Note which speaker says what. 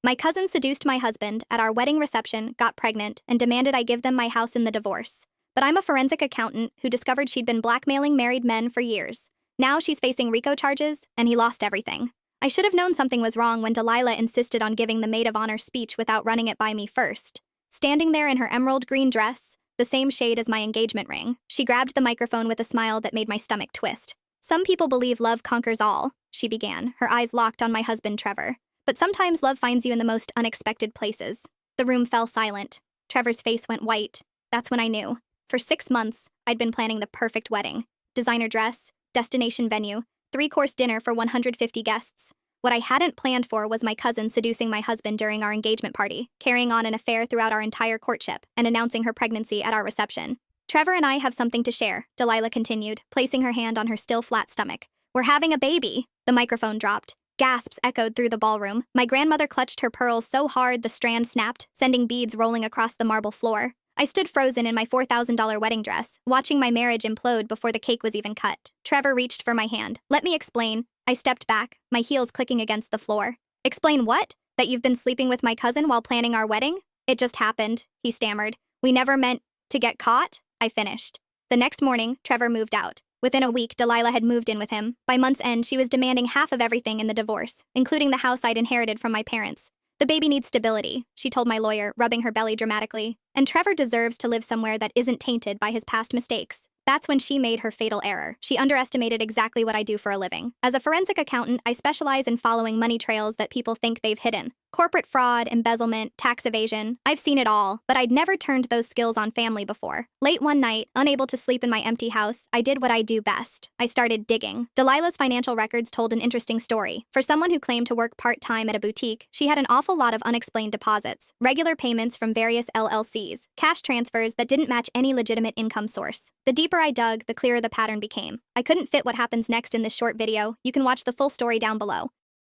Speaker 1: My cousin seduced my husband at our wedding reception, got pregnant, and demanded I give them my house in the divorce. But I'm a forensic accountant who discovered she'd been blackmailing married men for years. Now she's facing RICO charges, and he lost everything. I should have known something was wrong when Delilah insisted on giving the maid of honor speech without running it by me first. Standing there in her emerald green dress, the same shade as my engagement ring, she grabbed the microphone with a smile that made my stomach twist. Some people believe love conquers all, she began, her eyes locked on my husband Trevor. But sometimes love finds you in the most unexpected places. The room fell silent. Trevor's face went white. That's when I knew. For 6 months, I'd been planning the perfect wedding. Designer dress, destination venue, 3-course dinner for 150 guests. What I hadn't planned for was my cousin seducing my husband during our engagement party, carrying on an affair throughout our entire courtship, and announcing her pregnancy at our reception. Trevor and I have something to share, Delilah continued, placing her hand on her still flat stomach. We're having a baby. The microphone dropped. Gasps echoed through the ballroom. My grandmother clutched her pearls so hard the strand snapped, sending beads rolling across the marble floor. I stood frozen in my $4,000 wedding dress, watching my marriage implode before the cake was even cut. Trevor reached for my hand. Let me explain. I stepped back, my heels clicking against the floor. Explain what? That you've been sleeping with my cousin while planning our wedding? It just happened, he stammered. We never meant to get caught, I finished. The next morning, Trevor moved out. Within a week, Delilah had moved in with him. By month's end, she was demanding half of everything in the divorce, including the house I'd inherited from my parents. The baby needs stability, she told my lawyer, rubbing her belly dramatically. And Trevor deserves to live somewhere that isn't tainted by his past mistakes. That's when she made her fatal error. She underestimated exactly what I do for a living. As a forensic accountant, I specialize in following money trails that people think they've hidden. Corporate fraud, embezzlement, tax evasion. I've seen it all, but I'd never turned those skills on family before. Late one night, unable to sleep in my empty house, I did what I do best. I started digging. Delilah's financial records told an interesting story. For someone who claimed to work part-time at a boutique, she had an awful lot of unexplained deposits, regular payments from various LLCs, cash transfers that didn't match any legitimate income source. The deeper I dug, the clearer the pattern became. I couldn't fit what happens next in this short video. You can watch the full story down below.